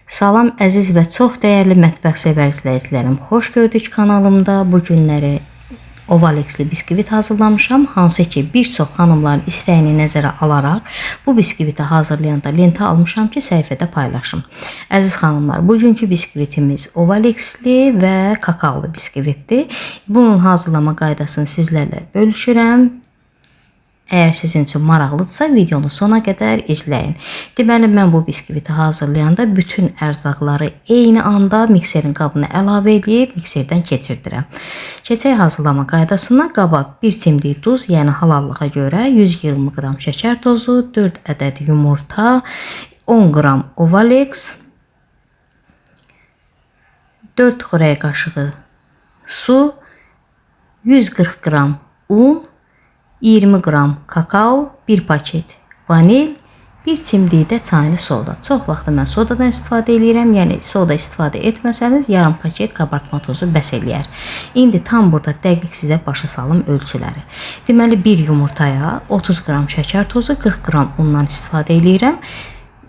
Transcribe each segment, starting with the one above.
Salam əziz və çox dəyərli mətbəx sevər izləyicilərim. Xoş gördük kanalımda. Bu günləri Ovalex-li biskvit hazırlamışam. Hansı ki bir çox xanımların istəyini nəzərə alaraq bu biskviti hazırlayanda lentə almışam ki səhifədə paylaşım. Əziz xanımlar, bugünkü biskvitimiz Ovalex-li və kakaolu biskvitdir. Bunun hazırlama qaydasını sizlərlə bölüşürəm. Eğer sizin için maraqlıdırsa videonu sona kadar izleyin. Deməli mən bu biskviti hazırlayanda bütün ərzaqları eyni anda mikserin qabına əlavə edib mikserdən keçirdirəm. Keçək hazırlama qaydasına. Qaba 1 çimdik duz, yəni halallığa görə 120 qram şəkər tozu, 4 ədəd yumurta, 10 qram Ovalex, 4 xörək qaşığı su, 140 qram un, 20 qram kakao, 1 paket vanil, 1 çimdik də çaylı soda. Çox vaxtı mən sodadan istifadə edirəm. Yəni soda istifadə etməsəniz yarım paket kabartma tozu bəs eləyər. İndi tam burada dəqiq sizə başa salım ölçüləri. Deməli bir yumurtaya 30 qram şəkər tozu, 40 qram undan istifadə edirəm.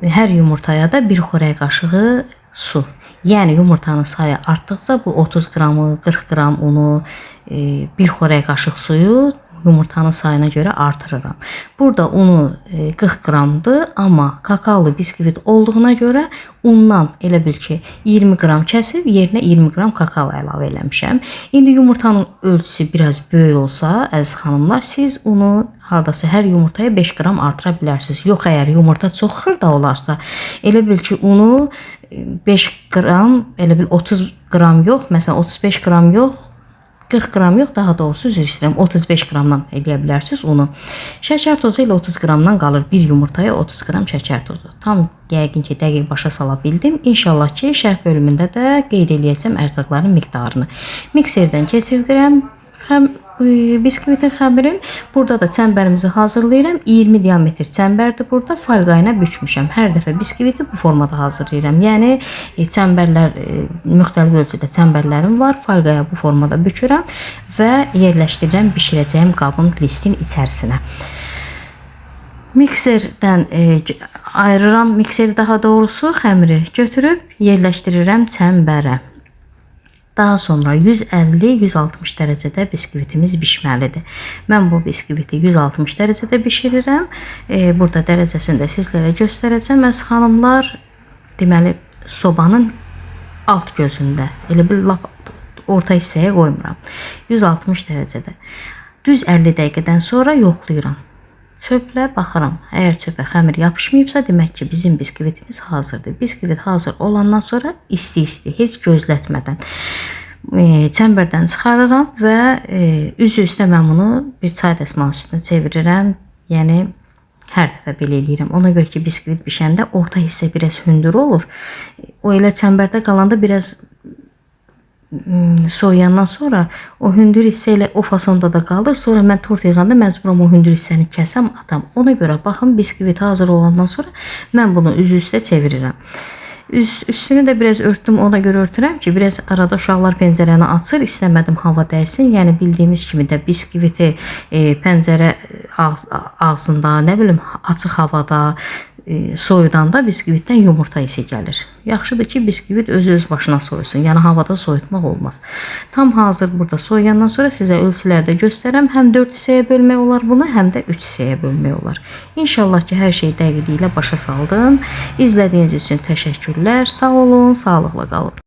Hər yumurtaya da 1 xörək qaşığı su. Yəni yumurtanın sayı artdıqca bu 30 qramı, 40 qram unu, 1 xörək qaşıq suyu yumurtanın sayına göre artırıram. Burada unu 40 qramdır, amma kakaolu biskvit olduğuna göre undan elə bil ki 20 qram kəsib yerinə 20 qram kakao əlavə eləmişəm. İndi yumurtanın ölçüsü biraz böyük olsa, əziz xanımlar, siz unu hardasa hər yumurtaya 5 qram artıra bilərsiniz. Yox, əgər yumurta çox xırda olarsa, elə bil ki unu 5 qram, elə bil 30 qram yox, məsələn 35 qram yox, 40 qram yox, daha doğrusu üzr istəyirəm, 35 qramdan eləyə bilərsiniz unu. Şəkər tozu ilə 30 qramdan qalır bir yumurtaya 30 qram şəkər tozu. Tam yəqin ki dəqiq başa sala bildim. İnşallah ki şərh bölümündə də qeyd eləyəcəm ərzaqların miqdarını. Mikserdən keçirdirəm biskvitin xəmirin. Burada da çəmbərimizi hazırlayıram. 20 diametr çəmbərdir burada. Folqa ilə bükmüşəm. Hər dəfə biskviti bu formada hazırlayıram. Yəni çəmbərlər, müxtəlif ölçüdə çəmbərlərim var. Folqaya bu formada bükürəm və yerləşdirirəm bişirəcəyim qabın listin içərisinə. Mikserdən ayırıram, mikseri daha doğrusu xəmiri götürüb yerləşdirirəm çəmbərə. Daha sonra 150-160 dərəcədə biskvitimiz bişməlidir. Mən bu biskviti 160 dərəcədə bişirirəm. Burada dərəcəsini də sizlərə göstərəcəm. Əziz xanımlar, deməli sobanın alt gözündə, elə bir lap orta hissəyə qoymuram. 160 dərəcədə. Düz 50 dəqiqədən sonra yoxlayıram. Çöplə baxıram. Əgər çöpə xəmir yapışmayıbsa, demək ki bizim biskvitimiz hazırdır. Biskvit hazır olandan sonra isti-isti, heç gözlətmədən çəmbərdən çıxarıram və üzü üstə mən bunu bir çay dəsmalının üstünə çevirirəm. Yəni hər dəfə belə eləyirəm. Ona görə ki biskvit bişəndə orta hissə biraz hündür olur. O elə çəmbərdə qalanda biraz soğuyandan sonra o hündür hissə ilə o fasonda da qalır. Sonra mən tort yığanda məcburam o hündür hissəni kəsəm, atam. Ona görə baxın, biskvit hazır olandan sonra mən bunu üzü üstə çevirirəm. Üstünü də biraz örtdüm, ona görə örtürəm ki, biraz arada uşaqlar pəncərəni açır, istəmədim hava dəysin. Yəni bildiyimiz kimi də biskviti pəncərə ağzında, nə bilim, açıq havada soyudanda biskvitdən yumurta isi gəlir. Yaxşıdır ki biskvit öz başına soyusun. Yəni havada soyutmaq olmaz. Tam hazır burada soyuyandan sonra sizə ölçülərdə göstərəm. Həm 4 hissəyə bölmək olar bunu, həm də 3 hissəyə bölmək olar. İnşallah ki hər şey dəqiqliyi ilə başa saldım. İzlədiyiniz üçün təşəkkürlər. Sağ olun, sağlıqla qalın.